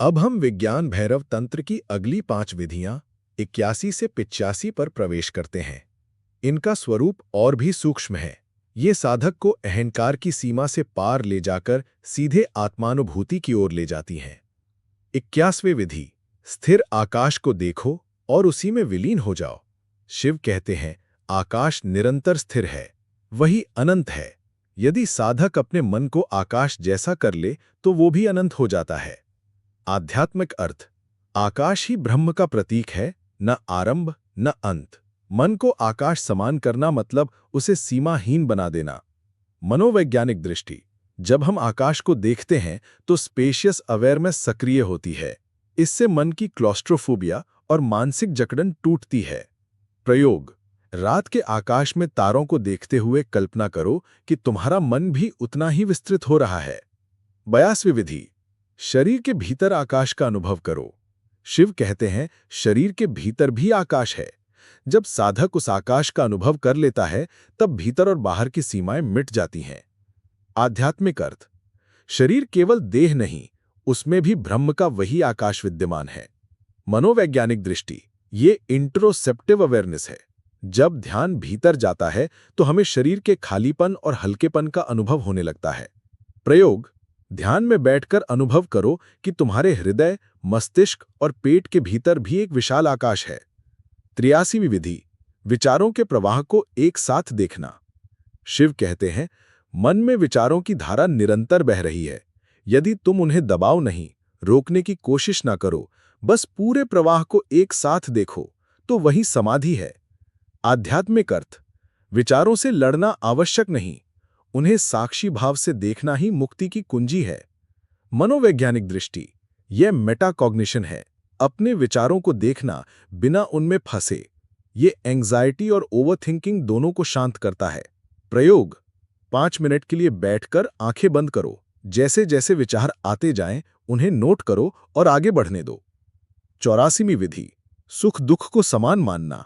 अब हम विज्ञान भैरव तंत्र की अगली 5 विधियां 81 से 85 पर प्रवेश करते हैं। इनका स्वरूप और भी सूक्ष्म है। ये साधक को अहंकार की सीमा से पार ले जाकर सीधे आत्मानुभूति की ओर ले जाती हैं। 81वीं विधि, स्थिर आकाश को देखो और उसी में विलीन हो जाओ। शिव कहते हैं, आकाश निरंतर स्थिर है, वही अनंत है। यदि साधक अपने मन को आकाश जैसा कर ले तो वो भी अनंत हो जाता है। आध्यात्मिक अर्थ, आकाश ही ब्रह्म का प्रतीक है, न आरंभ न अंत। मन को आकाश समान करना मतलब उसे सीमाहीन बना देना। मनोवैज्ञानिक दृष्टि, जब हम आकाश को देखते हैं तो स्पेशियस अवेयरनेस सक्रिय होती है। इससे मन की क्लॉस्ट्रोफोबिया और मानसिक जकड़न टूटती है। प्रयोग, रात के आकाश में तारों को देखते हुए कल्पना करो कि तुम्हारा मन भी उतना ही विस्तृत हो रहा है। 82वीं विधि, शरीर के भीतर आकाश का अनुभव करो। शिव कहते हैं, शरीर के भीतर भी आकाश है। जब साधक उस आकाश का अनुभव कर लेता है तब भीतर और बाहर की सीमाएं मिट जाती हैं। आध्यात्मिक अर्थ, शरीर केवल देह नहीं, उसमें भी ब्रह्म का वही आकाश विद्यमान है। मनोवैज्ञानिक दृष्टि, ये इंट्रोसेप्टिव अवेयरनेस है। जब ध्यान भीतर जाता है तो हमें शरीर के खालीपन और हल्केपन का अनुभव होने लगता है। प्रयोग, ध्यान में बैठकर अनुभव करो कि तुम्हारे हृदय, मस्तिष्क और पेट के भीतर भी एक विशाल आकाश है। 83वीं विधि, विचारों के प्रवाह को एक साथ देखना। शिव कहते हैं, मन में विचारों की धारा निरंतर बह रही है। यदि तुम उन्हें दबाओ नहीं, रोकने की कोशिश ना करो, बस पूरे प्रवाह को एक साथ देखो, तो वही समाधि है। आध्यात्मिक अर्थ, विचारों से लड़ना आवश्यक नहीं, उन्हें साक्षी भाव से देखना ही मुक्ति की कुंजी है। मनोवैज्ञानिक दृष्टि, यह मेटाकॉग्निशन है, अपने विचारों को देखना बिना उनमें फंसे। ये एंग्जाइटी और ओवरथिंकिंग दोनों को शांत करता है। प्रयोग, 5 मिनट के लिए बैठकर आंखें बंद करो। जैसे जैसे विचार आते जाएं, उन्हें नोट करो और आगे बढ़ने दो। 84वीं विधि, सुख दुख को समान मानना।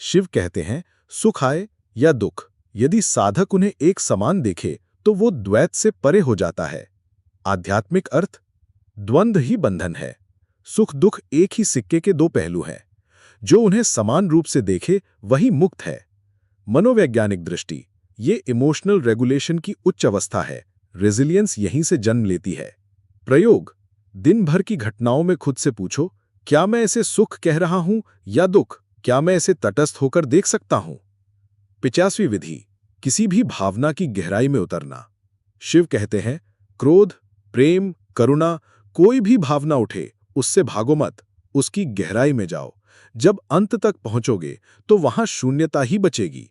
शिव कहते हैं, सुख आए या दुख, यदि साधक उन्हें एक समान देखे तो वो द्वैत से परे हो जाता है। आध्यात्मिक अर्थ, द्वंद्व ही बंधन है। सुख दुख एक ही सिक्के के दो पहलू हैं। जो उन्हें समान रूप से देखे वही मुक्त है। मनोवैज्ञानिक दृष्टि, ये इमोशनल रेगुलेशन की उच्च अवस्था है। रेजिलियंस यहीं से जन्म लेती है। प्रयोग, दिन भर की घटनाओं में खुद से पूछो, क्या मैं इसे सुख कह रहा हूं या दुख? क्या मैं इसे तटस्थ होकर देख सकता हूं? 85वीं विधि, किसी भी भावना की गहराई में उतरना। शिव कहते हैं, क्रोध, प्रेम, करुणा, कोई भी भावना उठे उससे भागो मत, उसकी गहराई में जाओ। जब अंत तक पहुंचोगे तो वहां शून्यता ही बचेगी।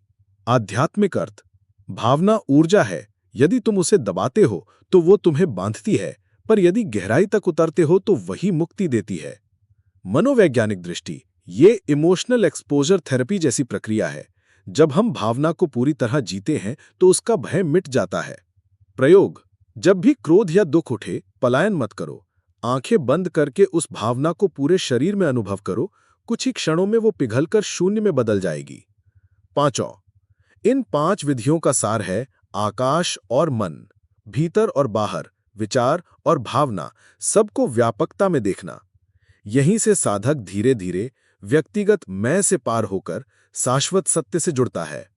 आध्यात्मिक अर्थ, भावना ऊर्जा है, यदि तुम उसे दबाते हो तो वो तुम्हें बांधती है, पर यदि गहराई तक उतरते हो तो वही मुक्ति देती है। मनोवैज्ञानिक दृष्टि, ये इमोशनल एक्सपोजर थेरेपी जैसी प्रक्रिया है। जब हम भावना को पूरी तरह जीते हैं तो उसका भय मिट जाता है। प्रयोग, जब भी क्रोध या दुख उठे, पलायन मत करो। आंखें बंद करके उस भावना को पूरे शरीर में अनुभव करो। कुछ ही क्षणों में वो पिघलकर शून्य में बदल जाएगी। 5वां, इन 5 विधियों का सार है आकाश और मन, भीतर और बाहर, विचार और भावना, सबको व्यापकता में देखना। यहीं से साधक धीरे धीरे व्यक्तिगत मैं से पार होकर शाश्वत सत्य से जुड़ता है।